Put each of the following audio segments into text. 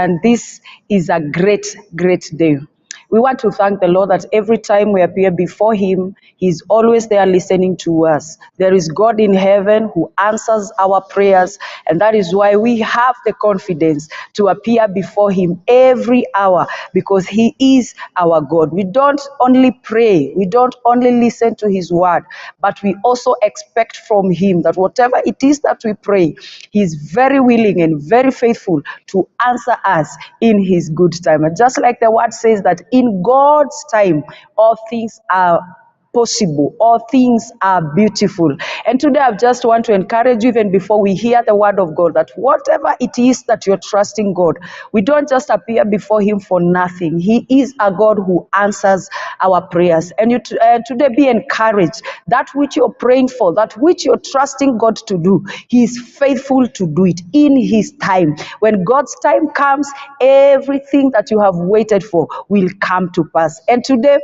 and this is a great, great day. We want to thank the Lord that every time we appear before Him, He's always there listening to us. There is God in heaven who answers our prayers, and that is why we have the confidence to appear before Him every hour, because He is our God. We don't only pray, we don't only listen to His word, but we also expect from Him that whatever it is that we pray, He is very willing and very faithful to answer us in His good time. And just like the word says that in God's time, all things are possible, all things are beautiful. And today I just want to encourage you, even before we hear the word of God, that whatever it is that you're trusting God, we don't just appear before Him for nothing. He is a God who answers our prayers. And today be encouraged. That which you're praying for, that which you're trusting God to do, He is faithful to do it in His time. When God's time comes, everything that you have waited for will come to pass. And today,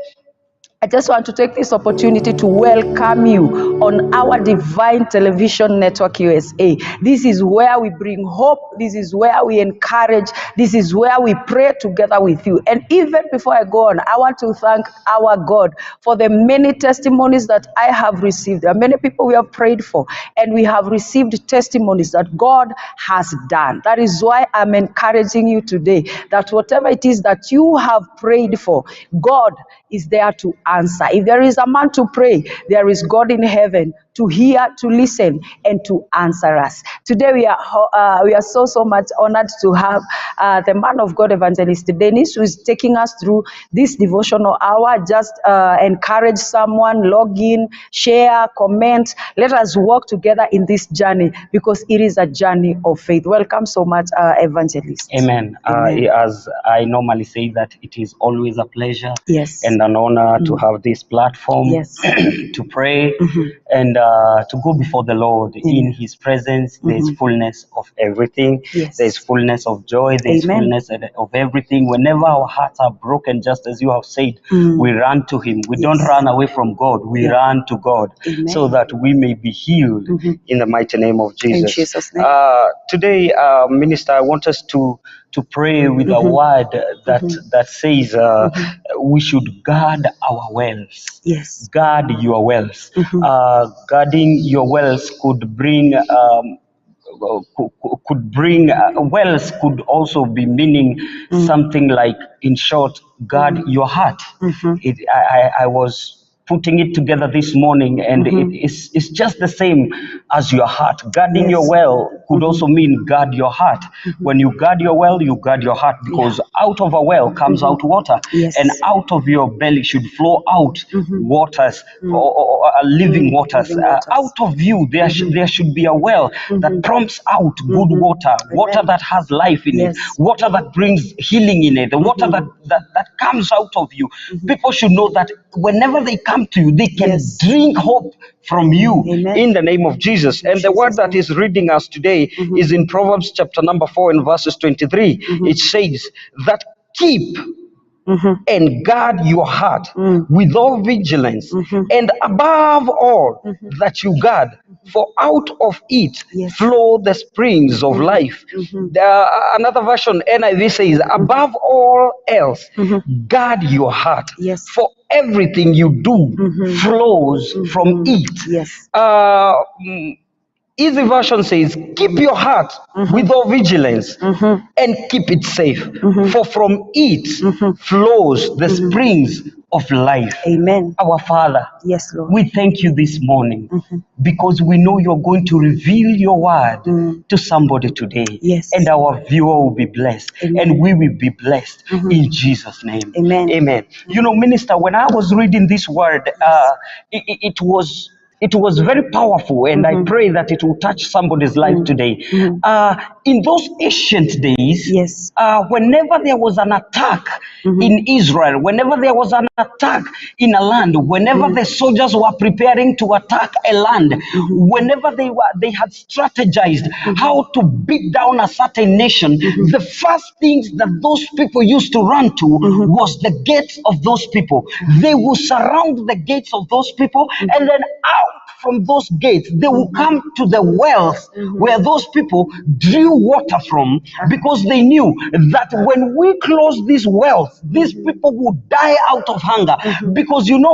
I just want to take this opportunity to welcome you on our Divine Television Network USA. This is where we bring hope. This is where we encourage. This is where we pray together with you. And even before I go on, I want to thank our God for the many testimonies that I have received. There are many people we have prayed for, and we have received testimonies that God has done. That is why I'm encouraging you today that whatever it is that you have prayed for, God is there to answer. If there is a man to pray, there is God in heaven to hear, to listen, and to answer us. Today we are so much honored to have the man of God, Evangelist Dennis, who is taking us through this devotional hour. Just encourage someone, log in, share, comment. Let us walk together in this journey, because it is a journey of faith. Welcome so much, Evangelist. Amen. Amen. As I normally say, that it is always a pleasure, yes, and an honor to have this platform, yes, to pray, and to go before the Lord. In His presence. There is fullness of everything. Yes. There is fullness of joy. There is fullness of everything. Whenever our hearts are broken, just as you have said, we run to Him. We don't run away from God. We run to God. Amen. So that we may be healed in the mighty name of Jesus. In Jesus' name. Today, Minister, I want us to pray with a word that says we should guard our wells. Yes. Guard your wells. Guarding your wells could bring wells could also be meaning something like, in short, guard your heart. I was putting it together this morning, and it's just the same as your heart. Guarding your well could also mean guard your heart. When you guard your well, you guard your heart, because out of a well comes out water, and out of your belly should flow out waters, or living waters. Out of you there should be a well that prompts out good water, water that has life in it, water that brings healing in it, the water that comes out of you. People should know that whenever they come to you, they can drink hope from you. In the name of Jesus. And the word that is reading us today is in Proverbs chapter number 4 and verses 23. It says that keep and guard your heart with all vigilance, and above all that you guard, for out of it flow the springs of life. Another version, NIV, says, above all else, guard your heart, for everything you do flows from it. Easy version says, keep your heart with all vigilance and keep it safe, for from it flows the springs of life. Amen. Our Father, yes, Lord, we thank you this morning because we know you're going to reveal your word to somebody today. Yes. And our viewer will be blessed. Amen. And we will be blessed in Jesus' name. Amen. Amen. You know, Minister, when I was reading this word, it was very powerful, and I pray that it will touch somebody's life today. In those ancient days, whenever there was an attack in Israel, whenever there was an attack in a land, whenever the soldiers were preparing to attack a land, whenever they had strategized how to beat down a certain nation, the first things that those people used to run to was the gates of those people. They would surround the gates of those people, and then out from those gates, they will come to the wells where those people drew water from, because they knew that when we close these wells, these people will die out of hunger. Because in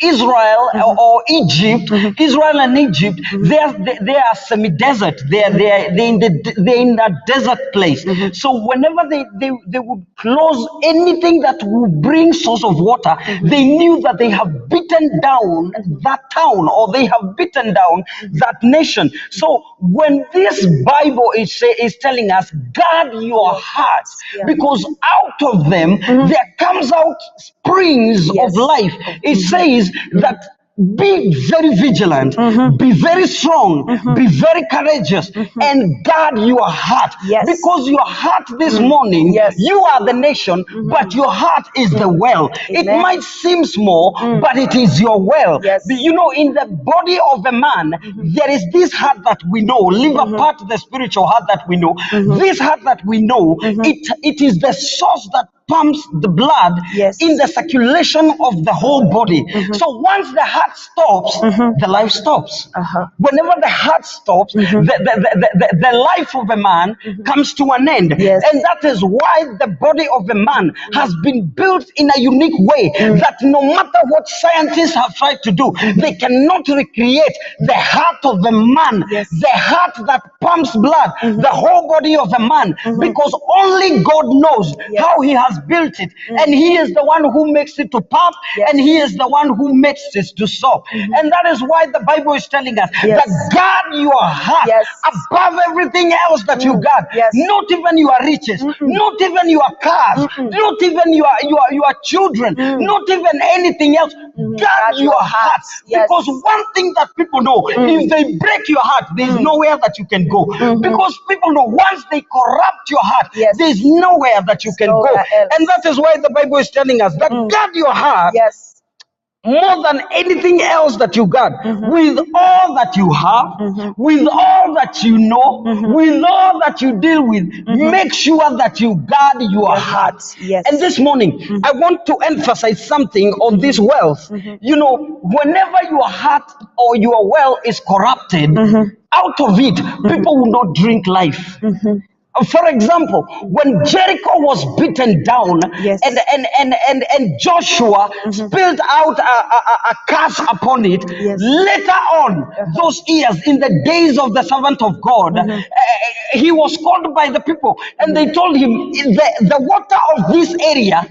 Israel or Egypt, Israel and Egypt, they are semi-desert. They're in that desert place. So whenever they would close anything that would bring source of water, they knew that they have beaten down that town, or they have beaten down that nation. So when this Bible is telling us, guard your hearts, because out of them there comes out springs of life. It says that be very vigilant, be very strong, be very courageous, and guard your heart. Because your heart this morning, you are the nation, but your heart is the well. It might seem small, but it is your well. In the body of a man, there is this heart that we know, live apart the spiritual heart that we know. This heart that we know, it is the source that pumps the blood in the circulation of the whole body. So once the heart stops, the life stops. Whenever the heart stops, the life of a man comes to an end. And that is why the body of a man has been built in a unique way, that no matter what scientists have tried to do, they cannot recreate the heart of a man, the heart that pumps blood, the whole body of a man, because only God knows how he has built it, and he is the one who makes it to pump, and he is the one who makes it to stop. And that is why the Bible is telling us that guard your heart above everything else that you got. Not even your riches, not even your cars, not even your children, not even anything else. Guard your heart, because one thing that people know, if they break your heart, there is nowhere that you can go. Because people know once they corrupt your heart, there is nowhere that you can go. And that is why the Bible is telling us that guard your heart more than anything else that you got, with all that you have, with all that you know, with all that you deal with. Make sure that you guard your heart. And this morning, I want to emphasize something on this wealth. Whenever your heart or your well is corrupted, out of it, people will not drink life. For example, when Jericho was beaten down, and Joshua spilled out a curse upon it, later on, those years, in the days of the servant of God, he was called by the people, and they told him, the water of this area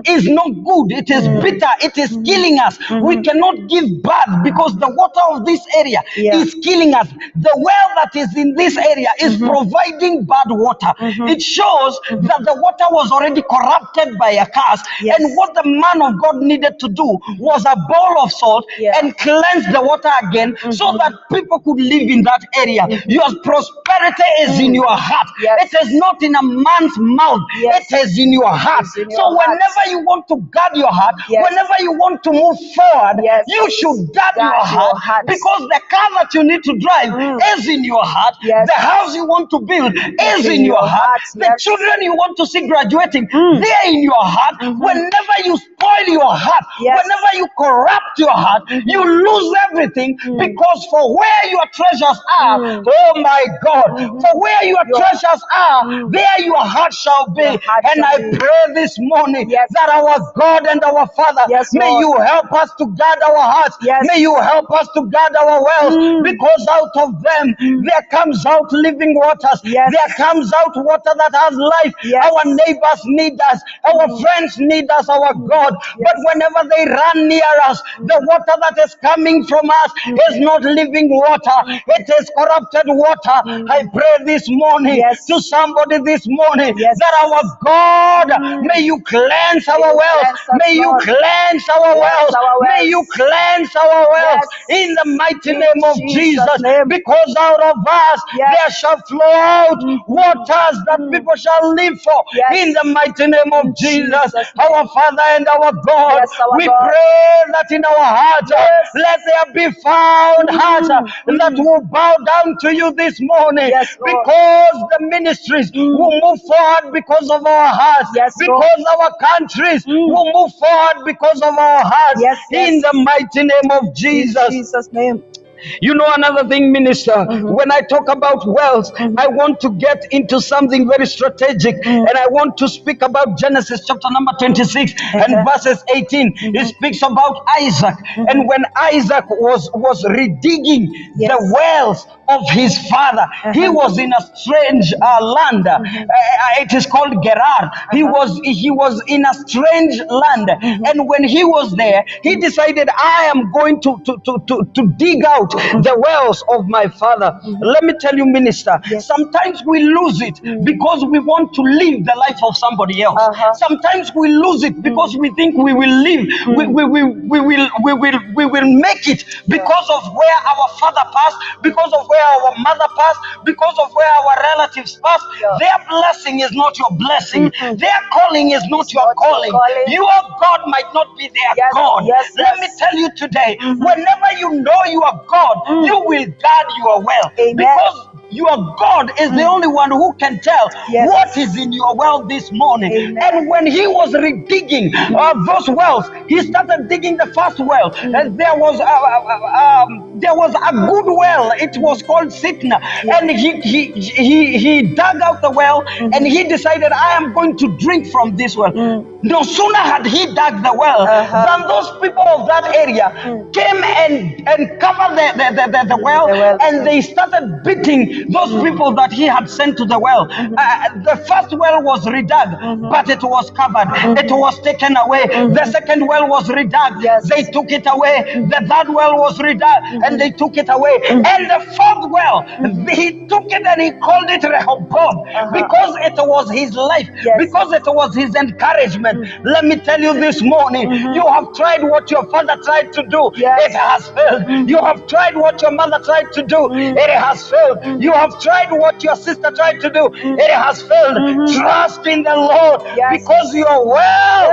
is not good, it is bitter, it is killing us. We cannot give bath because the water of this area is killing us. The well that is in this area is providing bad water. It shows that the water was already corrupted by a curse, and what the man of God needed to do was a bowl of salt and cleanse the water again, so that people could live in that area. Your prosperity is in your heart. It is not in a man's mouth. It is in your heart. So whenever you want to guard your heart, whenever you want to move forward, you should guard your heart, because the car that you need to drive is in your heart. The house you want to build is in your heart. The children you want to see graduating, they're in your heart. Whenever you spoil your heart, whenever you corrupt your heart, you lose everything, because for where your treasures are, oh my God, for where your treasures are, there your heart shall be. And I pray this morning that our God and our Father, may you help us to guard our hearts. May you help us to guard our wells, because out of them there comes out living waters. There comes out water that has life. Our neighbors need us, our friends need us, our God. But whenever they run near us, the water that is coming from us is not living water, it is corrupted water. I pray this morning to somebody this morning that our God, may you cleanse our wells, may you cleanse our wells, may you cleanse our wells in the mighty name of Jesus, because out of us there shall flow out waters that people shall live for, in the mighty name of Jesus. Our Father and our God, Yes, our we God. pray that in our hearts, Yes. let there be found hearts that will bow down to you this morning. Yes, Lord. Because the ministries will move forward because of our hearts. Yes, Lord. Because our countries will move forward because of our hearts. Yes, yes. In the mighty name of In Jesus. Jesus' name. You know, another thing, minister, when I talk about wealth, I want to get into something very strategic, and I want to speak about Genesis chapter number 26 and verses 18. It speaks about Isaac, and when Isaac was redigging the wells of his father, he was in a strange land. It is called Gerar. He was in a strange land, and when he was there, he decided, I am going to dig out the wells of my father. Let me tell you, minister, sometimes we lose it because we want to live the life of somebody else. Sometimes we lose it because we think we will live, we will make it because of where our father passed, because of where our mother passed, because of where our relatives passed. Their blessing is not your blessing. Their calling is not your calling. Your God might not be their God. Let me tell you today, whenever you know you are God, you will guard your well. Because your God is the only one who can tell what is in your well this morning. And when he was redigging those wells, he started digging the first well, and there was a good well. It was called Sitna, and he dug out the well, and he decided, I am going to drink from this well. No sooner had he dug the well than those people of that area came and covered the well, and they started beating those people that he had sent to the well. The first well was redug, but it was covered. It was taken away. The second well was redug. They took it away. The third well was redug, and they took it away. And the fourth well, he took it and he called it Rehoboth, because it was his life, because it was his encouragement. Let me tell you this morning, you have tried what your father tried to do. It has failed. You have tried what your mother tried to do. It has failed. You have tried what your sister tried to do. It has failed. Trust in the Lord, because your well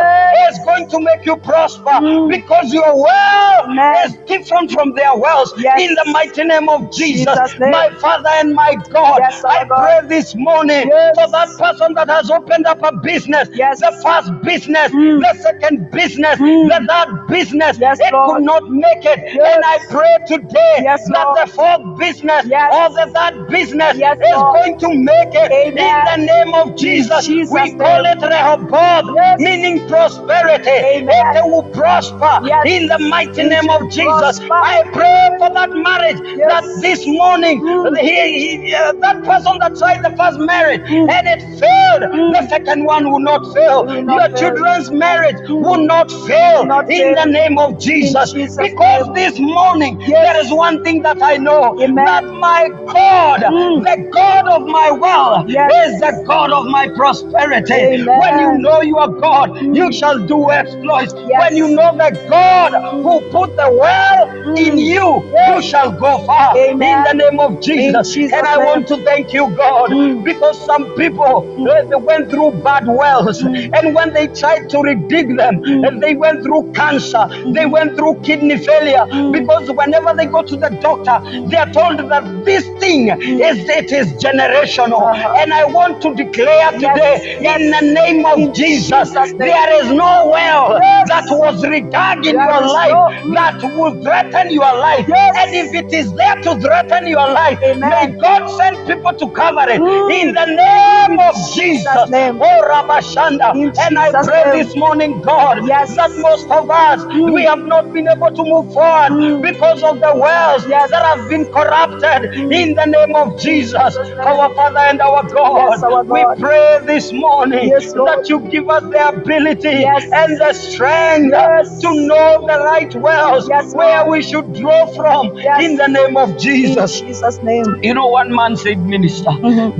is going to make you prosper, because your well is different from their wells. In the mighty name of Jesus, my Father and my God, I pray this morning for that person that has opened up a business, the first business, the second business, the third business, it could not make it. And I pray today that the fourth business or the third business is going to make it. In the name of Jesus, we call it Rehoboth, meaning prosperity. It will prosper in the mighty name of Jesus. I pray for that marriage that this morning, that person that tried the first marriage and it failed, the second one will not fail. Your children's marriage will not fail in the name of Jesus. Because this morning, there is one thing that I know, that my God, the God of my well, is the God of my prosperity. When you know you are God, you shall do exploits. When you know the God who put the well in you, you shall go far in the name of Jesus. And I want to thank you, God, because some people they went through bad wells, and when they tried to redig them, they went through cancer, they went through kidney failure, because whenever they go to the doctor, they are told that this thing is generational. And I want to declare today, in the name of Jesus, there is no well that was redug in your life that will threaten your life. And if it is there to threaten your life, may God send people to cover it in the name of Jesus. Oh, Rabashanda. And I pray this morning, God, that most of us, we have not been able to move forward because of the wells that have been corrupted. In the name of Jesus, our Father and our God, we pray this morning that you give us the ability and the strength to know the right wells where we should draw from. In the name of Jesus. In Jesus' name. You know, one man said, minister,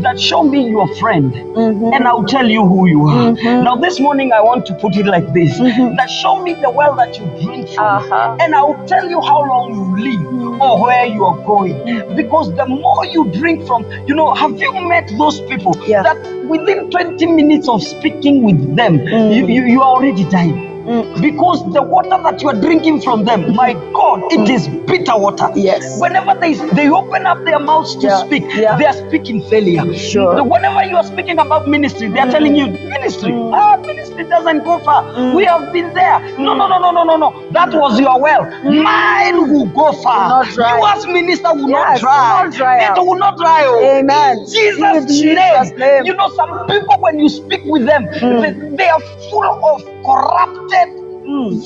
that show me your friend and I'll tell you who you are. Now this morning I want to put it like this, that show me the well that you drink from and I'll tell you how long you live or where you are going. Because the more you drink from, you know, have you met those people that within 20 minutes of speaking with them, you are already dying? because the water that you are drinking from them, my God, it is bitter water. Yes. Whenever they open up their mouths to speak, they are speaking failure. Sure. Whenever you are speaking about ministry, they are telling you ministry. Ministry doesn't go far. We have been there. No. That was your well. Mine will go far. Will not dry. Yours, minister, will not Yes, dry. will not dry out. It will not dry. Amen. In Jesus' name. You know, some people, when you speak with them, they are full of corrupted,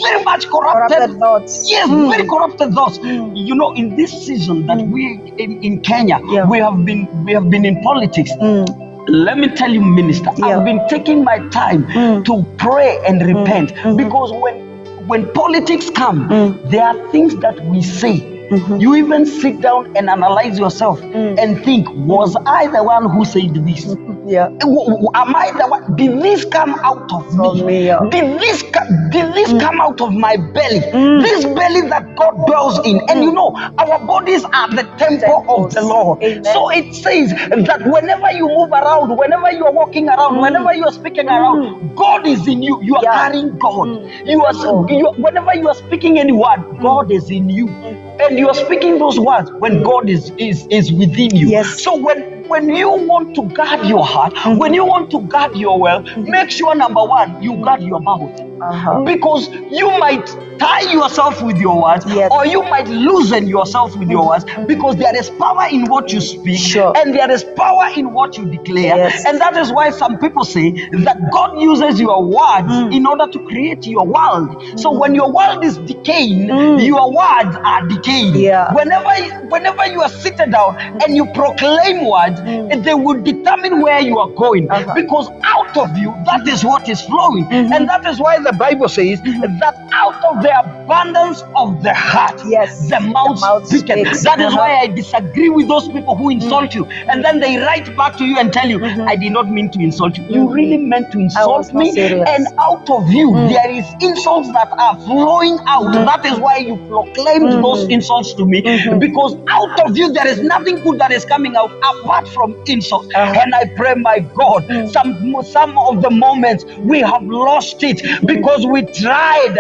very much corrupted thoughts. Yes, very corrupted thoughts. You know, in this season that we in Kenya, we have been in politics. Let me tell you, minister, I've been taking my time to pray and repent, because when politics come, there are things that we say. You even sit down and analyze yourself and think, was I the one who said this? Am I the one? Did this come out of me? Did this come out of my belly? This belly that God dwells in. And you know, our bodies are the temple of the Lord. Amen. So it says that whenever you move around, whenever you are walking around, whenever you are speaking around, God is in you. You are carrying God. Whenever you are speaking any word, God is in you. And you are speaking those words when God is within you. Yes. So when you want to guard your heart, when you want to guard your wealth, make sure, number one, you guard your mouth. Because you might tie yourself with your words, or you might loosen yourself with your words, because there is power in what you speak, and there is power in what you declare. And that is why some people say that God uses your words in order to create your world. So when your world is decaying, your words are decaying. Whenever you are seated down and you proclaim words, they will determine where you are going, because out of you, that is what is flowing. And that is why the Bible says that out of the abundance of the heart, the mouth speaketh. That is why I disagree with those people who insult you, and then they write back to you and tell you, I did not mean to insult you. You really meant to insult me. And out of you, there is insults that are flowing out. That is why you proclaimed those insults to me, because out of you, there is nothing good that is coming out apart from insults. And I pray, my God, some of the moments we have lost it because we tried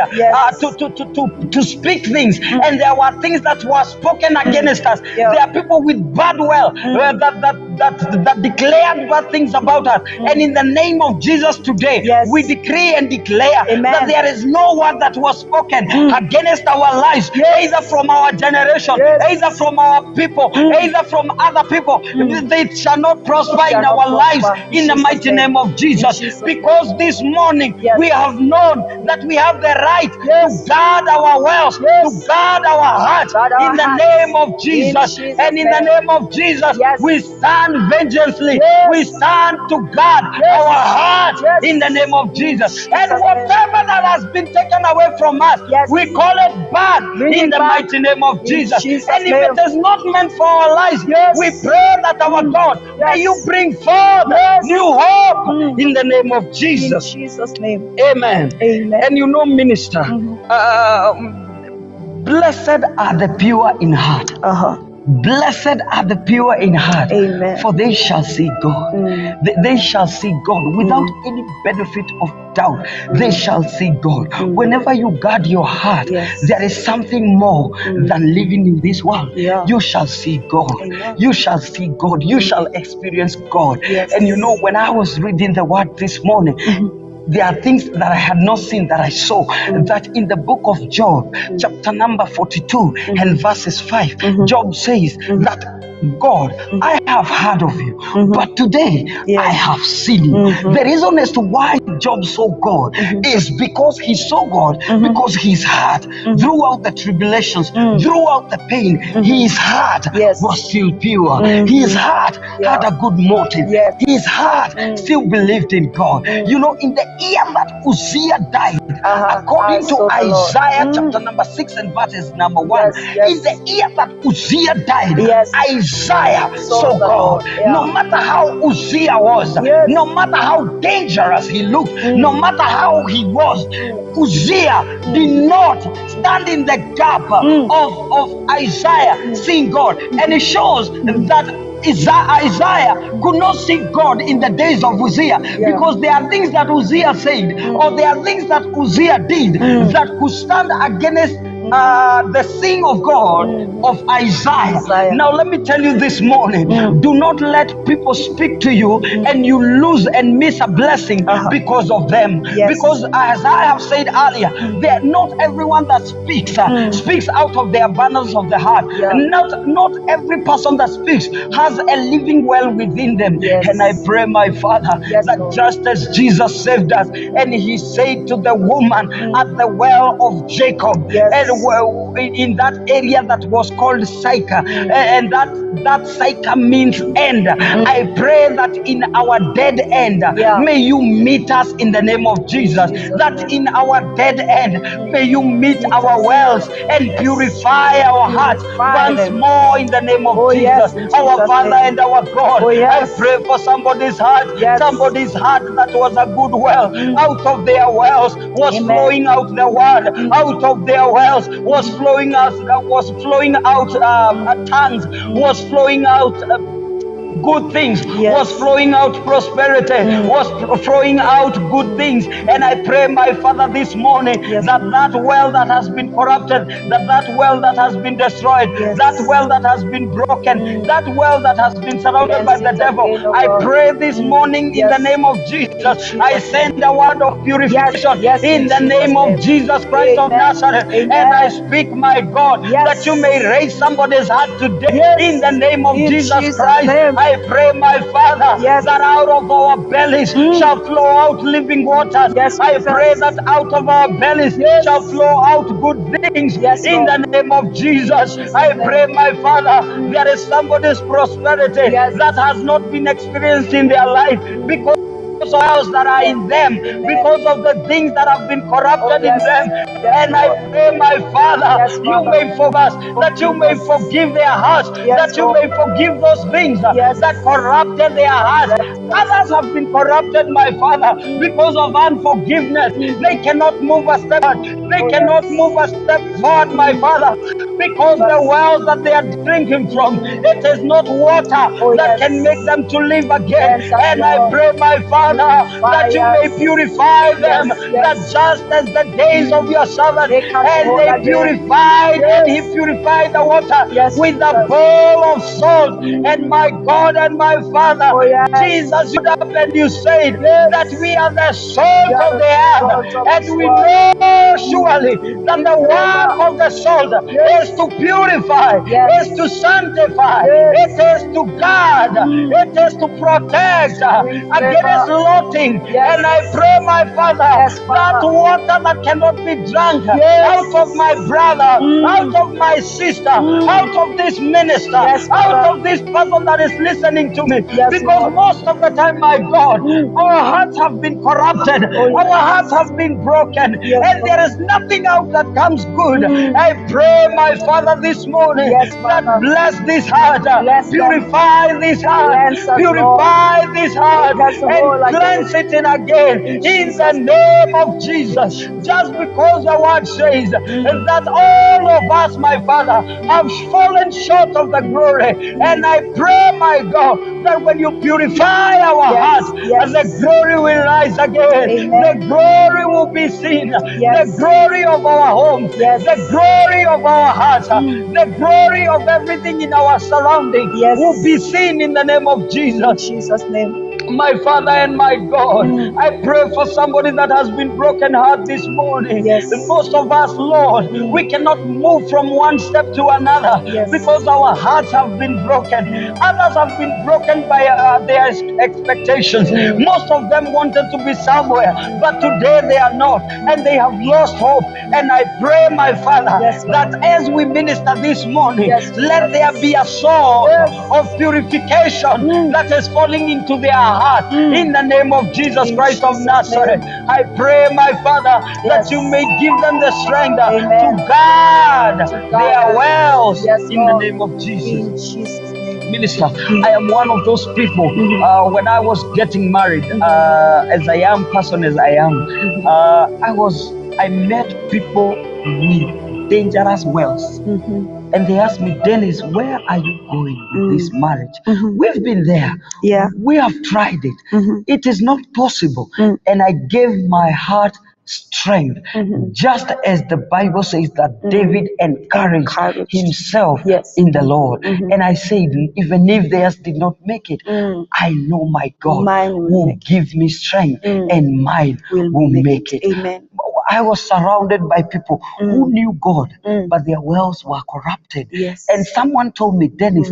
to speak things, and there were things that were spoken against us. There are people with bad will that declared bad things about us. And in the name of Jesus today, we decree and declare that there is no word that was spoken against our lives, either from our generation, either from our people, either from other people. They shall not prosper in our lives in the mighty name of Jesus. Because this morning we have known that we have the right to guard our wealth, to guard our heart in the name of Jesus. And in the name of Jesus, we stand vengeancely. We stand to guard our heart in the name of Jesus. And whatever that has been taken away from us, we call it back in the mighty name of Jesus. And if it is not meant for our lives, we pray that our God, may you bring forth new hope in the name of Jesus. In Jesus' name. Amen. Amen. And you know, minister, blessed are the pure in heart. Blessed are the pure in heart, for they shall see God. They shall see God without any benefit of doubt. They shall see God. Whenever you guard your heart, there is something more than living in this world. You shall see God. You shall see God. You shall experience God. And you know, when I was reading the word this morning, there are things that I had not seen that I saw. That in the book of Job, chapter number 42 and verses 5, Job says that, God, I have heard of you, but today I have seen you. The reason as to why Job saw God is because he saw God, because his heart, throughout the tribulations, throughout the pain, his heart was still pure. His heart had a good motive. His heart still believed in God. You know, in the year that Uzziah died, according to Isaiah chapter number 6 and verses number 1, in the year that Uzziah died, Isaiah saw God. No matter how Uzziah was, no matter how dangerous he looked, no matter how he was, Uzziah did not stand in the gap of Isaiah seeing God. And it shows that Isaiah could not see God in the days of Uzziah, because there are things that Uzziah said, or there are things that Uzziah did that could stand against the seeing of God of Isaiah. Now let me tell you this morning, do not let people speak to you and you lose and miss a blessing because of them. Because as I have said earlier, not everyone that speaks out of the abundance of the heart. Not every person that speaks has a living well within them. And I pray, my Father, that just as Jesus saved us, and he said to the woman at the well of Jacob, and in that area that was called Sychar, and that Sychar means end. I pray that in our dead end, may you meet us in the name of Jesus. That in our dead end, may you meet our wells and purify our hearts once more in the name of Jesus. Our Father and our God, I pray for somebody's heart, somebody's heart that was a good well. Out of their wells was flowing out the word. Out of their wells was flowing out tongues, was flowing out good things, was flowing out prosperity, was flowing out good things. And I pray, my Father, this morning, that well that has been corrupted, that well that has been destroyed, that well that has been broken, that well that has been surrounded by the devil, I pray this morning in the name of Jesus, I send a word of purification in the name of Jesus Christ of Nazareth. And I speak, my God, that you may raise somebody's heart today in the name of Jesus Christ. I pray, my Father, that out of our bellies shall flow out living waters. I pray that out of our bellies shall flow out good things in the name of Jesus. I pray, my Father, there is somebody's prosperity that has not been experienced in their life because of wells that are in them, because of the things that have been corrupted in them. And I pray, my Father, you may forgive us, that you may forgive their hearts, that you may forgive those things that corrupted their hearts. Others have been corrupted, my Father, because of unforgiveness. They cannot move a step forward. They cannot move a step forward, my Father, because the wells that they are drinking from, it is not water that can make them to live again. And I pray, my Father, that you may purify them, that just as the days of your servant, and they purified, and he purified the water with a bowl of salt. And my God and my Father, Jesus, you up and you said that we are the salt of the earth, and we know surely that the work of the salt is to purify, is to sanctify, it is to guard, it is to protect against lotting. And I pray, my Father, that water that cannot be drunk out of my brother, out of my sister, out of this minister, out of this person that is listening to me, because most of the time, my God, our hearts have been corrupted, our hearts have been broken, and there is nothing out that comes good. I pray, my Father, this morning, that bless this heart, purify this heart, purify this heart, and cleanse it in again in the name of Jesus. Just because the word says that all of us, my Father, have fallen short of the glory. And I pray, my God, that when you purify our hearts, the glory will rise again. The glory will be seen. The glory of our homes, the glory of our hearts, the glory of everything in our surrounding will be seen in the name of Jesus. In Jesus' name. My Father and my God, I pray for somebody that has been broken heart this morning. Most of us, Lord, we cannot move from one step to another because our hearts have been broken. Others have been broken by their expectations. Most of them wanted to be somewhere, but today they are not, and they have lost hope. And I pray, my Father, that as we minister this morning, let there be a sword of purification that is falling into their heart in the name of Jesus Christ of Nazareth. I pray, my Father, that you may give them the strength to guard their wells in the name of Jesus. Minister, I am one of those people. When I was getting married, as a young person as I am, I met people with dangerous wells. And they asked me, Dennis, where are you going with this marriage? We've been there. Yeah. We have tried it. It is not possible. And I gave my heart strength, just as the Bible says that David encouraged himself Yes. in the Lord. And I said, even if theirs did not make it, I know my God Mine will make give me strength, and mine will make it. Amen. I was surrounded by people who knew God, but their wells were corrupted. Yes. And someone told me, Dennis,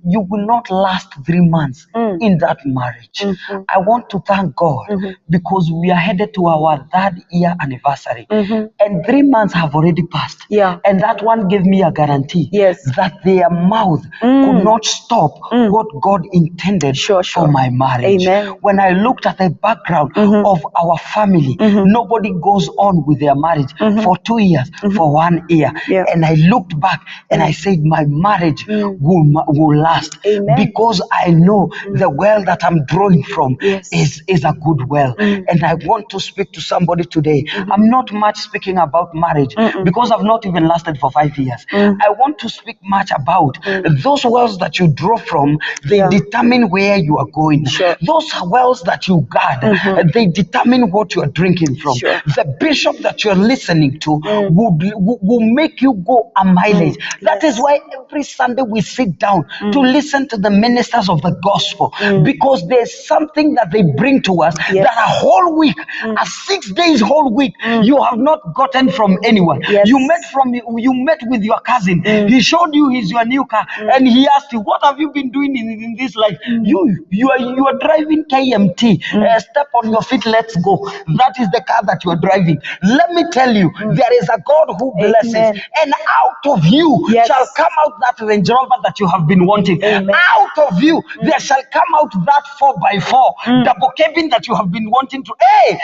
you will not last 3 months in that marriage. I want to thank God because we are headed to our 3rd year anniversary. And 3 months have already passed. Yeah. And that one gave me a guarantee Yes. that their mouth could not stop what God intended for my marriage. Amen. When I looked at the background of our family, nobody goes on with their marriage for 2 years, for 1 year. Yeah. And I looked back and I said, my marriage will last. Amen. Because I know the well that I'm drawing from is a good well. And I want to speak to somebody today. I'm not much speaking about marriage because I've not even lasted for 5 years. I want to speak much about those wells that you draw from. They determine where you are going. Sure. Those wells that you guard, they determine what you are drinking from. Sure. The bishop that you're listening to will make you go a mileage. That is why every Sunday we sit down to listen to the ministers of the gospel, because there's something that they bring to us that a whole week, a 6 days whole week, you have not gotten from anyone. Yes. You met with your cousin. He showed you your new car, and he asked you, what have you been doing in this life? You are driving KMT. Step on your feet, let's go. That is the car that you are driving. Let me tell you, there is a God who blesses. Amen. And out of you shall come out that Range Rover that you have been wanting. Amen. Out of you there shall come out that 4x4 double cabin that you have been wanting to.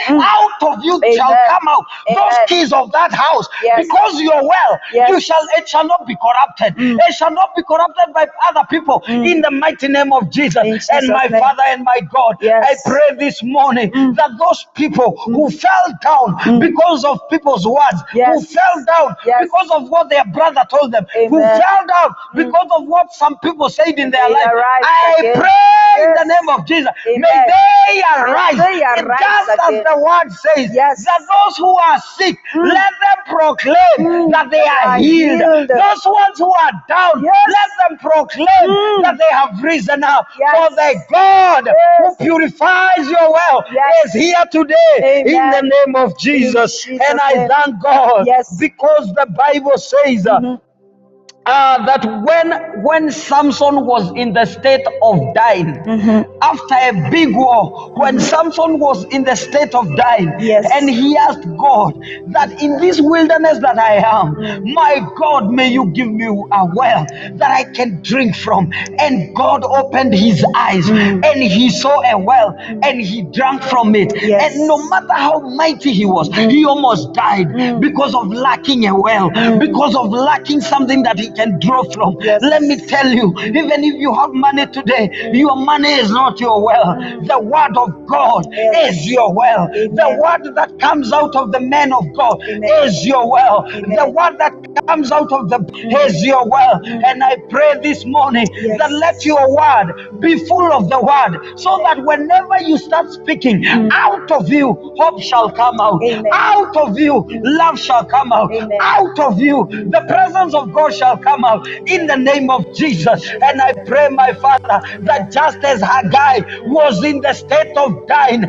Out of you shall come out those keys of that house. Because you are well, it shall not be corrupted. It shall not be corrupted by other people. In the mighty name of Jesus. And my Father and my God, I pray this morning that those people who fell down because of people's words, who fell down because of what their brother told them, who fell down because of what some people said in their life, I pray in the name of Jesus, may they arise. Just as the word says, that those who are sick, let them proclaim that they are healed. Those ones who are down, let them proclaim that they have risen up. For the God who purifies your well is here today in the name of Jesus. And I thank God because the Bible says that when Samson was in the state of dying, after a big war, when Samson was in the state of dying, and he asked God that in this wilderness that I am, my God, may you give me a well that I can drink from. And God opened his eyes and he saw a well and he drank from it. And no matter how mighty he was, he almost died because of lacking a well, because of lacking something that he can draw from. Let me tell you, even if you have money today, your money is not your well. The word of God is your well. The word that comes out of the man of God is your well. The word that comes out of the is your well. And I pray this morning that let your word be full of the word, so that whenever you start speaking, out of you hope shall come out. Out of you love shall come out. Out of you the presence of God shall come out in the name of Jesus. And I pray, my Father, that just as Haggai was in the state of dying,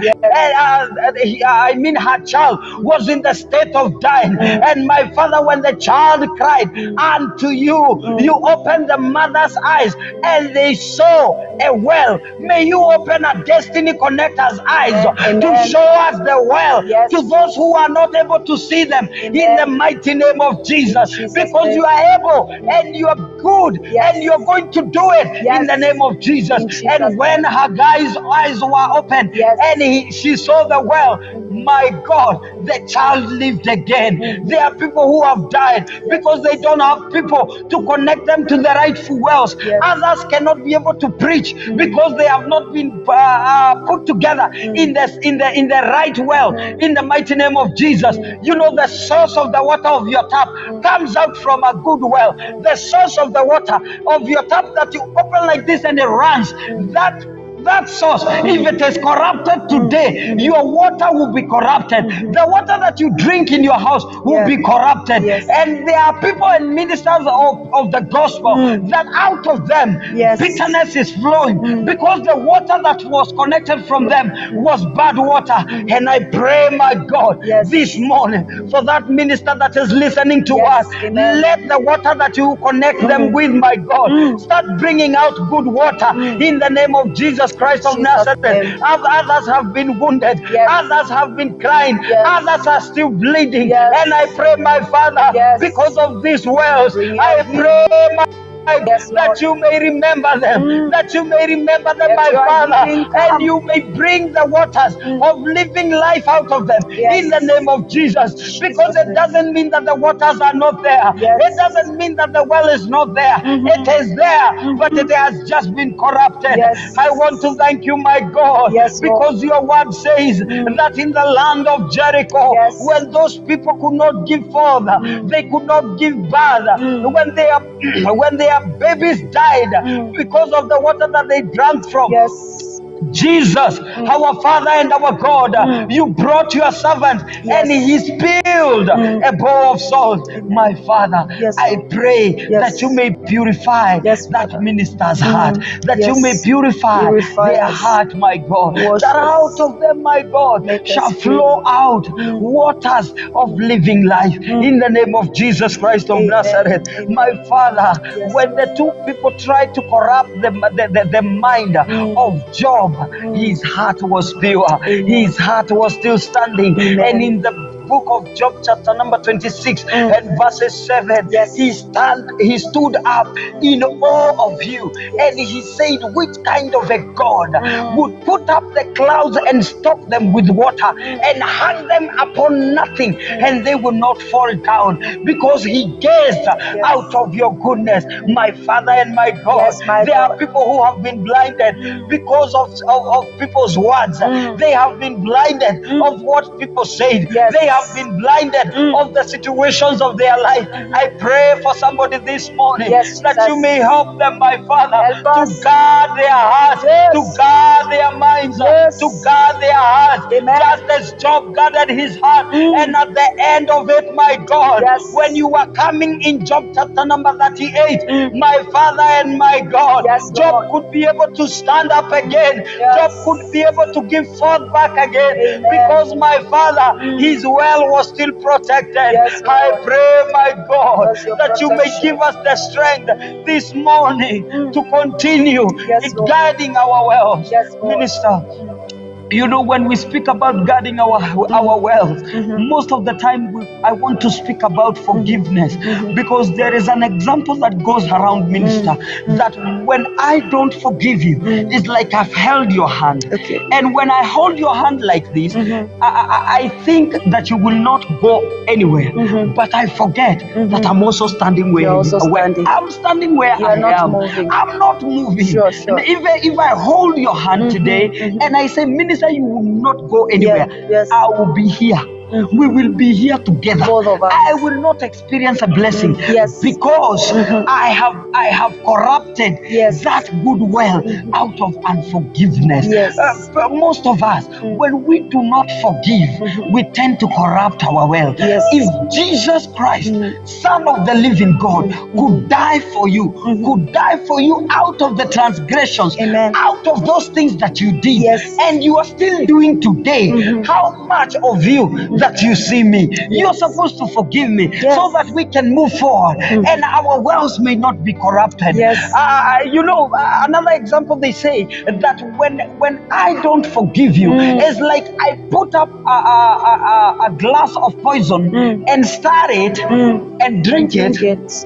her child was in the state of dying, and my Father, when the child cried unto you, you opened the mother's eyes and they saw a well. May you open a destiny connector's eyes to show us the well to those who are not able to see them in the mighty name of Jesus, because you are able and you are good and you're going to do it in the name of Jesus. And when Haggai's eyes were open and she saw the well, my God, the child lived again. There are people who have died because they don't have people to connect them to the rightful wells. Others cannot be able to preach because they have not been put together in the right well. In the mighty name of Jesus, you know the source of the water of your tap comes out from a good well. The source of the water of your tap that you open like this and it runs, that source, if it is corrupted today, your water will be corrupted. The water that you drink in your house will be corrupted. And there are people and ministers of the gospel that out of them bitterness is flowing because the water that was connected from them was bad water. And I pray, my God, this morning for that minister that is listening to us, let the water that you connect them with, my God, start bringing out good water in the name of Jesus Christ of Nazareth. Others have been wounded, others have been crying, others are still bleeding. And I pray, my Father, because of these wells, I pray, my that you may remember them, that you may remember them, my Father, and you may bring the waters of living life out of them in the name of Jesus. Because it doesn't mean that the waters are not there, it doesn't mean that the well is not there, it is there, but it has just been corrupted. I want to thank you, my God, because your word says that in the land of Jericho, when those people could not give forth, they could not give birth, when their babies died because of the water that they drank from. Jesus, our Father and our God, you brought your servant and he spilled a bowl of salt. My Father, I pray that you may purify that minister's heart, that you may purify their heart, my God, that out of them, my God, shall flow out waters of living life in the name of Jesus Christ of Nazareth. My Father, when the two people tried to corrupt the mind of Job, his heart was pure, his heart was still standing. And in the book of Job, chapter number 26 and verses 7, he stood up in awe of you, and he said, which kind of a God would put up the clouds and stock them with water and hang them upon nothing, and they will not fall down? Because he gazed out of your goodness, my Father and my God. There are people who have been blinded because of people's words. They have been blinded of what people say. They have been blinded of the situations of their life. I pray for somebody this morning that you may help them, my Father, to guard their hearts, to guard their minds, to guard their hearts, just as Job guarded his heart. And at the end of it, my God, when you were coming in Job chapter number 38, my Father and my God, Job could be able to stand up again. Job could be able to give forth back again, because my Father, his well was still protected. I pray, my God, that you may give us the strength this morning to continue guiding our wells. Minister, you know, when we speak about guarding our wells, most of the time I want to speak about forgiveness, because there is an example that goes around, minister, that when I don't forgive you, it's like I've held your hand. And when I hold your hand like this, I think that you will not go anywhere, but I forget that I'm also standing where I'm standing where I am. I'm not moving. If I hold your hand today and I say, minister, you will not go anywhere, I will be here. We will be here together. I will not experience a blessing because I have corrupted that good well out of unforgiveness. Most of us, when we do not forgive, we tend to corrupt our well. If Jesus Christ, Son of the living God, could die for you, out of the transgressions, out of those things that you did, and you are still doing today, how much of you that you see me, you're supposed to forgive me so that we can move forward and our wells may not be corrupted. You know, another example, they say that when I don't forgive you, it's like I put up a glass of poison and stir it and drink it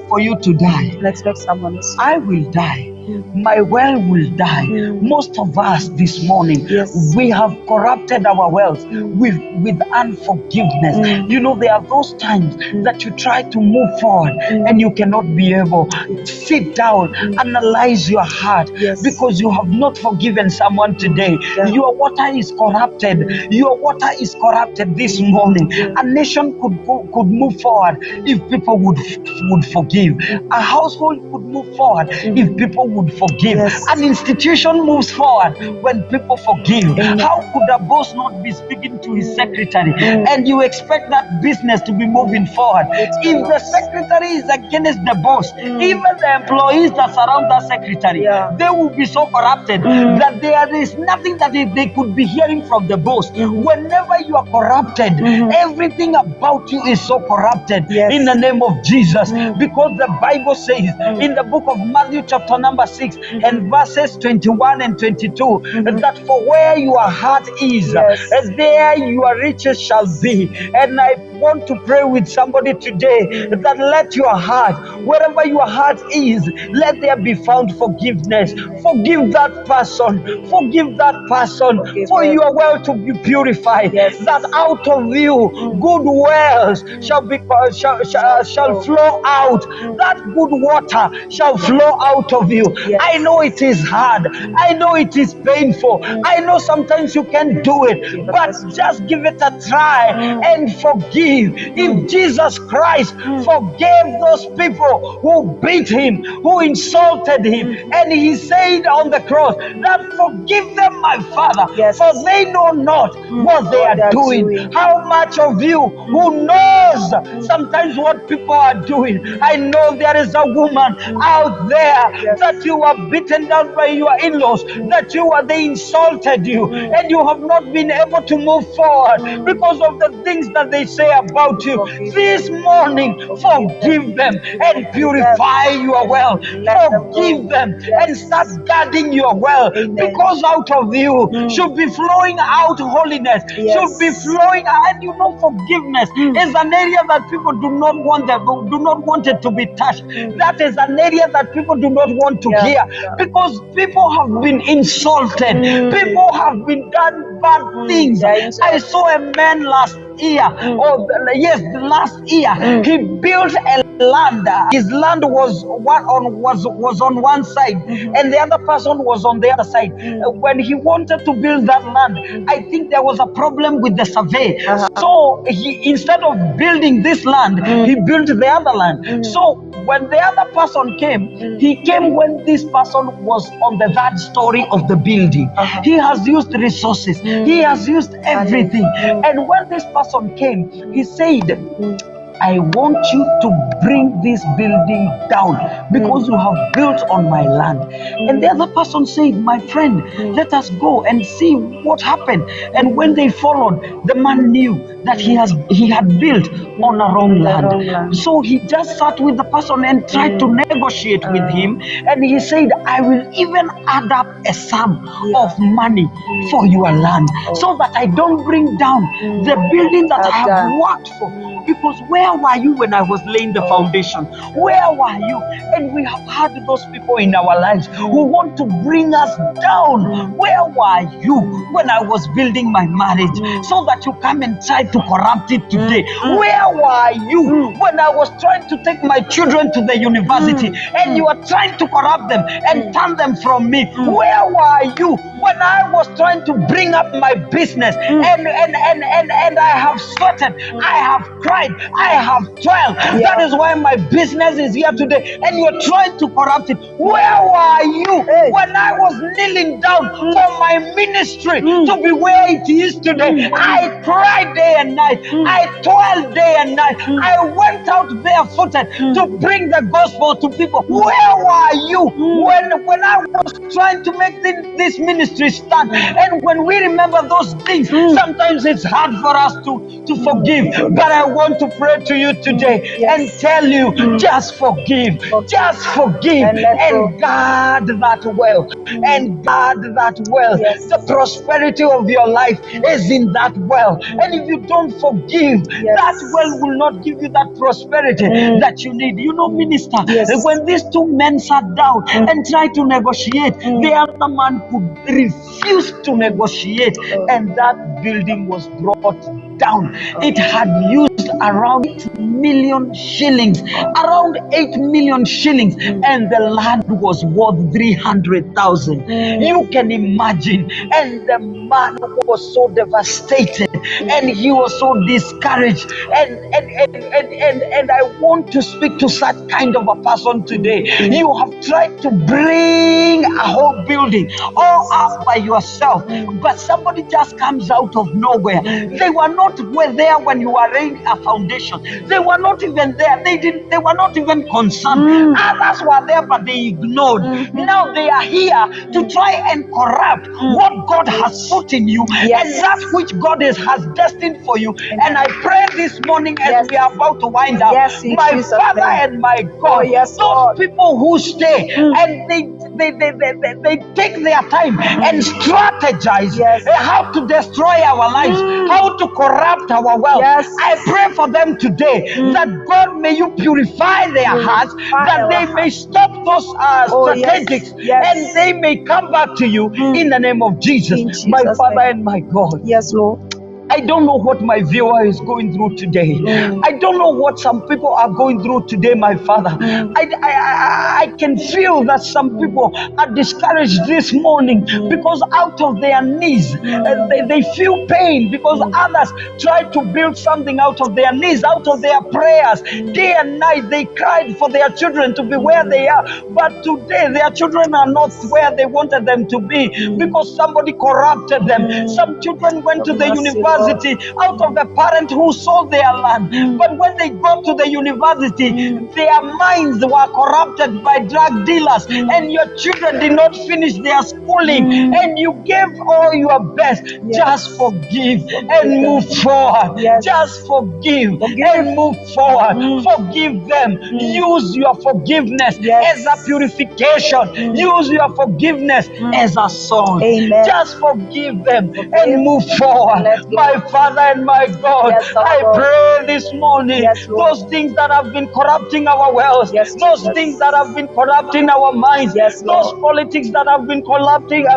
for you to die. Let's make someone. I will die. my well will die. Most of us this morning, Yes. we have corrupted our wells with unforgiveness. You know, there are those times that you try to move forward and you cannot be able. Sit down, analyze your heart, Yes. because you have not forgiven someone today. Yeah. Your water is corrupted. Your water is corrupted this morning. A nation could move forward if people would forgive. A household could move forward if people would forgive. Yes. An institution moves forward when people forgive. Amen. How could a boss not be speaking to his secretary and you expect that business to be moving forward? If the secretary is against the boss, even the employees that surround that secretary, they will be so corrupted that there is nothing that they could be hearing from the boss. Whenever you are corrupted, everything about you is so corrupted. Yes. In the name of Jesus, because the Bible says in the book of Matthew chapter number 6 and verses 21 and 22 that for where your heart is, there your riches shall be. And I want to pray with somebody today that let your heart, wherever your heart is, let there be found forgiveness. Forgive that person. Forgive that person. For your well to be purified. That out of you good wells shall flow out. That good water shall flow out of you. I know it is hard. I know it is painful. I know sometimes you can't do it, but just give it a try and forgive. If Jesus Christ forgave those people who beat him, who insulted him, and he said on the cross that forgive them, my Father, for they know not what they are doing. How much of you who knows sometimes what people are doing? I know there is a woman out there that you are beaten down by your in-laws, that they insulted you, and you have not been able to move forward because of the things that they say about you. This morning, forgive them and purify your well. Forgive them and start guarding your well, because out of you should be flowing out holiness, should be flowing. And you know, forgiveness is an area that people do not want it to be touched. That is an area that people do not want to hear, because people have been insulted, people have been done bad things. I saw a man last year, last year, he built a land. His land was on one side, and the other person was on the other side. When he wanted to build that land, I think there was a problem with the survey. So he, instead of building this land, he built the other land. So when the other person came, he came when this person was on the third story of the building. He has used resources, he has used everything. And when this person came, he said, I want you to bring this building down because you have built on my land. And the other person said, my friend, let us go and see what happened. And when they followed, the man knew that he had built on a wrong land. So he just sat with the person and tried to negotiate with him. And he said, I will even add up a sum of money for your land so that I don't bring down the building that I have worked for. Because where were you when I was laying the foundation? Where were you? And we have had those people in our lives who want to bring us down. Where were you when I was building my marriage so that you come and try to corrupt it today? Where were you when I was trying to take my children to the university and you are trying to corrupt them and turn them from me? Where were you when I was trying to bring up my business and I have sweated, I have cried, I have toiled. That is why my business is here today, and you're trying to corrupt it. Where were you when I was kneeling down for my ministry to be where it is today? I cried day and night, I toiled day and night, I went out barefooted to bring the gospel to people. Where were you when I was trying to make this ministry ministry stand. And when we remember those things, sometimes it's hard for us to forgive. But I want to pray to you today and tell you, just forgive. Just forgive and guard that well. And guard that well. The prosperity of your life is in that well. And if you don't forgive, that well will not give you that prosperity that you need. You know, minister, when these two men sat down and tried to negotiate, the other man could refuse to negotiate, and that building was brought down. It had used around 8 million shillings, around 8 million shillings, and the land was worth 300,000. You can imagine. And the man was so devastated, and he was so discouraged. And I want to speak to such kind of a person today. You have tried to bring a whole building all up by yourself, but somebody just comes out of nowhere. They were not there when you were laying a foundation. They were not even there. They were not even concerned. Others were there, but they ignored. Now they are here to try and corrupt what God has put in you, and that which God has destined for you. And I pray this morning as we are about to wind up, my Father and my God, those people who stay and they take their time and strategize how to destroy our lives, how to corrupt our wealth. I pray for them today that God, may you purify their hearts, that they may stop those strategics and they may come back to you in the name of Jesus, my Father and my God. Yes, Lord. I don't know what my viewer is going through today. I don't know what some people are going through today, my Father. I can feel that some people are discouraged this morning because out of their knees, they feel pain because others try to build something out of their knees, out of their prayers. Day and night, they cried for their children to be where they are. But today, their children are not where they wanted them to be because somebody corrupted them. Some children went to the university out of a parent who sold their land. But when they got to the university, their minds were corrupted by drug dealers, and your children did not finish their schooling, and you gave all your best. Just forgive and move forward. Just forgive and move forward. Forgive them. Use your forgiveness as a purification. Use your forgiveness as a song. Just forgive them and move forward. My Father and my God, I pray this morning, those things that have been corrupting our wealth, those things that have been corrupting our minds, those politics that have been corrupting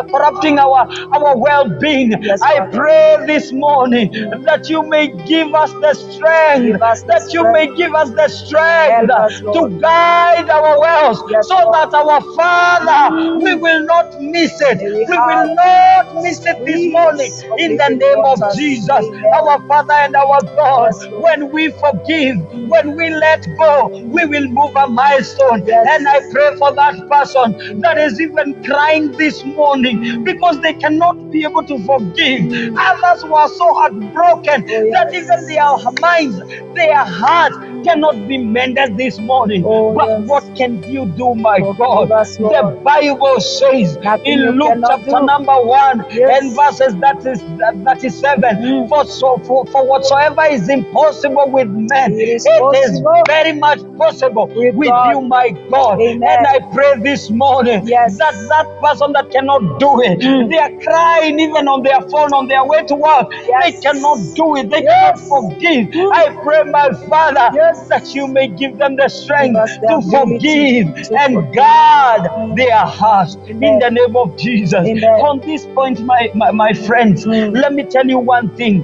our well-being, I pray this morning that you may give us the strength, that you may give us the strength to guide our wealth, so that our Father, we will not miss it. We will not miss it this morning in the name of Jesus. Our Father and our God, when we forgive, when we let go, we will move a milestone. And I pray for that person that is even crying this morning because they cannot be able to forgive. Others were so heartbroken that even their minds, their hearts cannot be mended this morning. But what can you do, my God? The Bible says in Luke chapter number 1 and verses 37, for whatsoever is impossible with men, it is very much possible with you, my God. And I pray this morning that person that cannot do it, they are crying even on their phone on their way to work. They cannot do it. They cannot forgive. I pray, my Father, that you may give them the strength to forgive and guard their hearts in the name of Jesus. On this point, my friends, let me tell you one thing.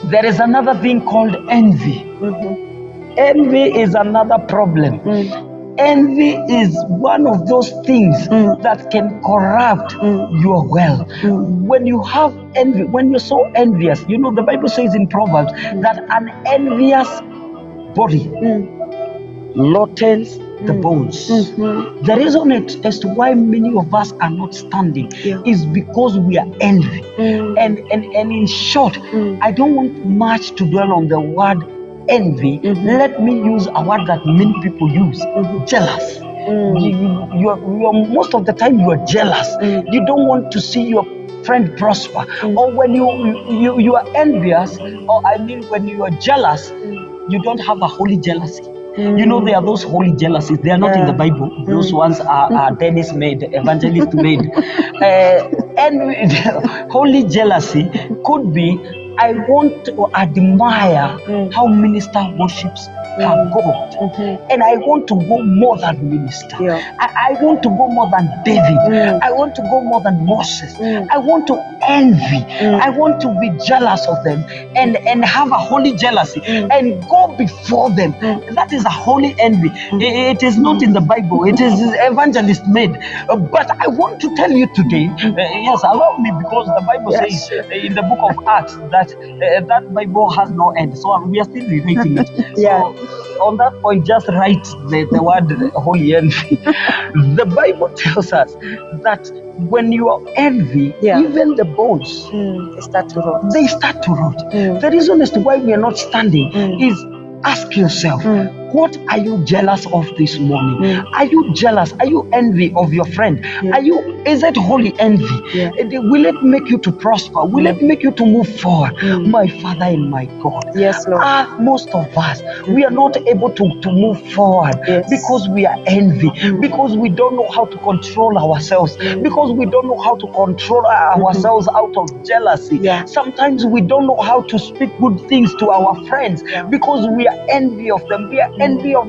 There is another thing called envy. Envy is another problem. Envy is one of those things that can corrupt your wealth. When you have envy, when you're so envious, you know, the Bible says in Proverbs that an envious body lottens the bones. The reason as to why many of us are not standing is because we are envy. And in short, I don't want much to dwell on the word envy. Let me use a word that many people use: jealous. you're most of the time you are jealous. You don't want to see your friend prosper. Or when you are envious, or I mean when you are jealous, you don't have a holy jealousy. You know, there are those holy jealousies. They are not in the Bible. Those ones are Dennis made, evangelist made. And holy jealousy could be, I want to admire how minister worships her God. And I want to go more than minister. I want to go more than David. I want to go more than Moses. I want to envy. I want to be jealous of them and have a holy jealousy and go before them. That is a holy envy. It is not in the Bible. It is evangelist made. But I want to tell you today, yes, allow me, because the Bible says in the book of Acts that that Bible has no end. So we are still rewriting it. So on that point, just write the word holy envy. The Bible tells us that when you are envy, even the bones, They start to rot. they start to rot. The reason as to why we are not standing is, ask yourself, what are you jealous of this morning? Are you jealous? Are you envy of your friend? Is it holy envy? Will it make you to prosper? Will it make you to move forward? My Father and my God. Yes, Lord. Most of us, we are not able to move forward because we are envy, because we don't know how to control ourselves, because we don't know how to control ourselves out of jealousy. Sometimes we don't know how to speak good things to our friends because we are envy of them. We are envy of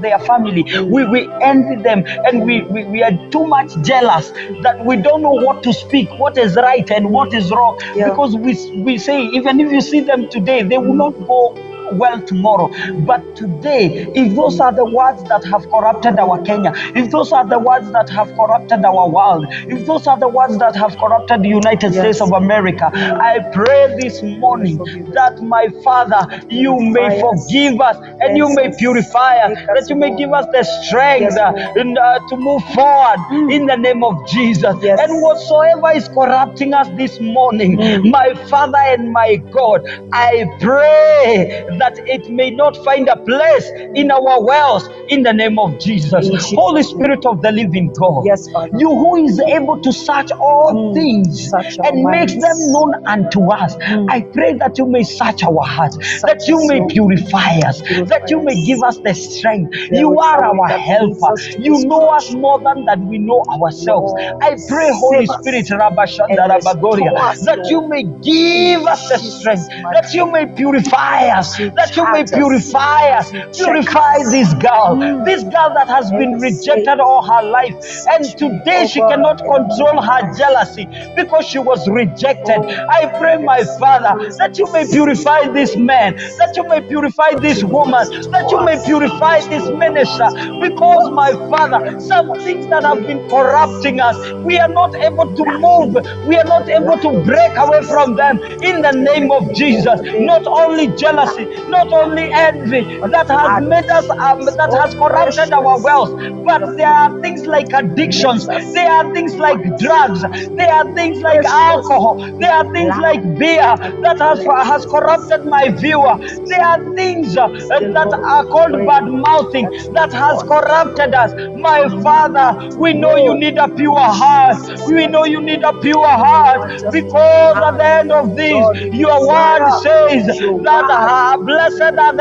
their family. We envy them, and we are too much jealous that we don't know what to speak, what is right and what is wrong, because we say, even if you see them today, they will not go well tomorrow. But today, if those are the words that have corrupted our Kenya, if those are the words that have corrupted our world, if those are the words that have corrupted the United States of America, I pray this morning that, my Father, you may forgive us and you may purify us, that you may give us the strength to move forward in the name of Jesus. And whatsoever is corrupting us this morning, my Father and my God, I pray that it may not find a place in our wells in the name of Jesus. Holy Spirit of the living God, you who is able to search all things and makes them known unto us, I pray that you may search our hearts, that you may purify us, that you may give us the strength. You are our helper. You know us more than that we know ourselves. I pray, Holy Spirit, that you may give us the strength, that you may purify us, that you may purify us. Purify this girl that has been rejected all her life, and today she cannot control her jealousy because she was rejected. I pray, my Father, that you may purify this man, that you may purify this woman, that you may purify this minister, because, my Father, some things that have been corrupting us, we are not able to move, we are not able to break away from them in the name of Jesus. Not only jealousy, not only envy that has made us, that has corrupted our wealth, but there are things like addictions, there are things like drugs, there are things like alcohol, there are things like beer that has corrupted my viewer, there are things that are called bad mouthing that has corrupted us. My Father, we know you need a pure heart, we know you need a pure heart, because at the end of this, your word says that blessed are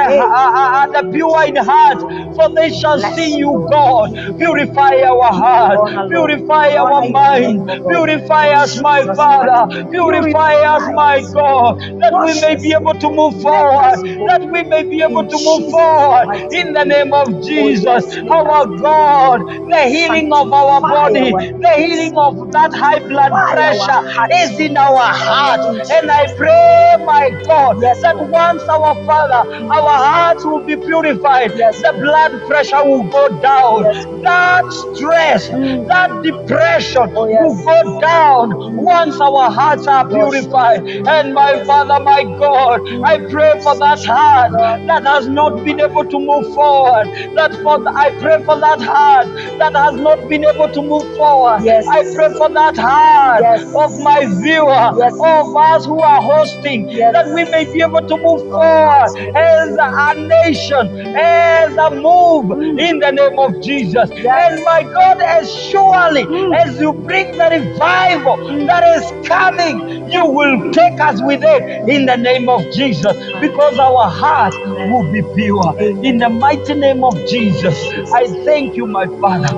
the pure in heart, for they shall see you, God. Purify our heart, purify our mind, purify us, my Father, purify us, my God, that we may be able to move forward, that we may be able to move forward in the name of Jesus. Our God, the healing of our body, the healing of that high blood pressure is in our heart. And I pray, my God, that once our Father, our hearts will be purified, the blood pressure will go down, that stress, that depression will go down once our hearts are purified. And my Father, my God, I pray for that heart that has not been able to move forward, I pray for that heart that has not been able to move forward. I pray for that heart of my viewer, of us who are hosting, that we may be able to move forward God, as a nation, as a move in the name of Jesus. And my God, as surely as you bring the revival that is coming, you will take us with it in the name of Jesus, because our heart will be pure. In the mighty name of Jesus, I thank you, my Father.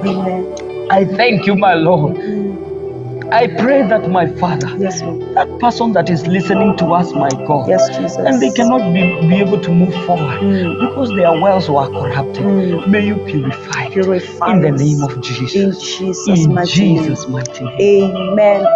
I thank you, my Lord. I pray that, my Father, that person that is listening to us, my God, and they cannot be able to move forward because their wells were corrupted. May you purify it in the name of Jesus. In Jesus' mighty name. Amen.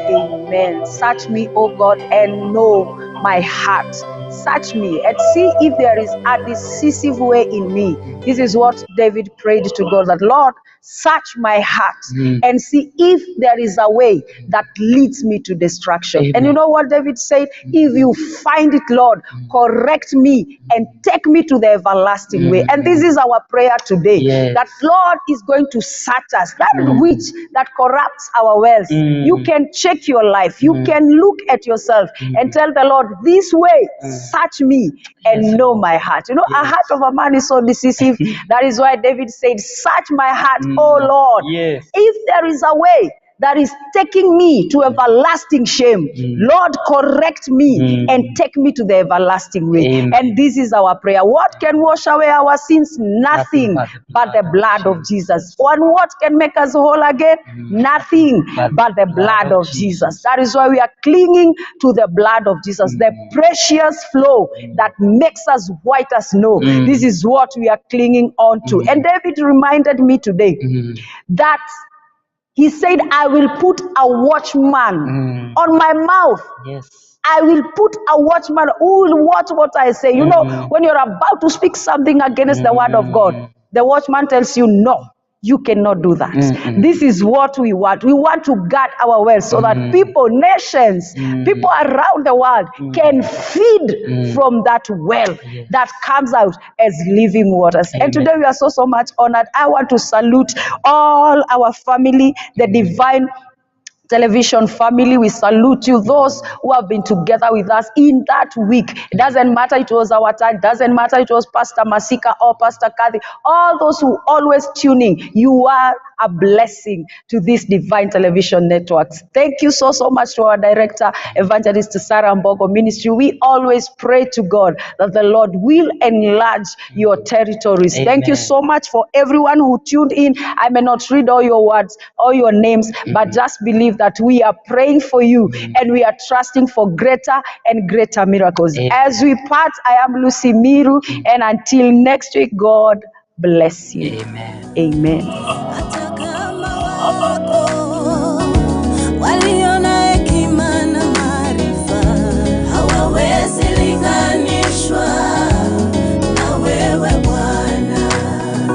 Amen. Search me, O God, and know my heart. Search me and see if there is a decisive way in me. This is what David prayed to God, that Lord, search my heart and see if there is a way that leads me to destruction. Amen. And you know what David said? If you find it, Lord, correct me and take me to the everlasting way. And this is our prayer today, that Lord is going to search us, that which that corrupts our wells. You can check your life. You can look at yourself and tell the Lord, this way, search me and know my heart. You know, a heart of a man is so decisive. That is why David said, search my heart, O Lord. If there is a way that is taking me to everlasting shame, Lord, correct me and take me to the everlasting way. Amen. And this is our prayer. What can wash away our sins? Nothing but the blood of Jesus. And what can make us whole again? Nothing but the blood of Jesus. That is why we are clinging to the blood of Jesus, the precious flow that makes us white as snow. This is what we are clinging on to. And David reminded me today that he said, I will put a watchman on my mouth. I will put a watchman who will watch what I say. You know, when you're about to speak something against the word of God, the watchman tells you, no, you cannot do that. This is what we want. We want to guard our wells so that people, nations, people around the world can feed from that well that comes out as living waters. Amen. And today we are so much honored. I want to salute all our family, the divine television family. We salute you, those who have been together with us in that week. It doesn't matter it was our time, doesn't matter it was Pastor Masika or Pastor Kathy, all those who always tuning, you are a blessing to this divine television networks. Thank you so much to our director, Evangelist Sarah Mbogo Ministry. We always pray to God that the Lord will enlarge your territories. Amen. Thank you so much for everyone who tuned in. I may not read all your words, all your names, but just believe that we are praying for you and we are trusting for greater and greater miracles. Amen. As we part, I am Lucy Miru, and until next week, God bless you. Amen. Amen.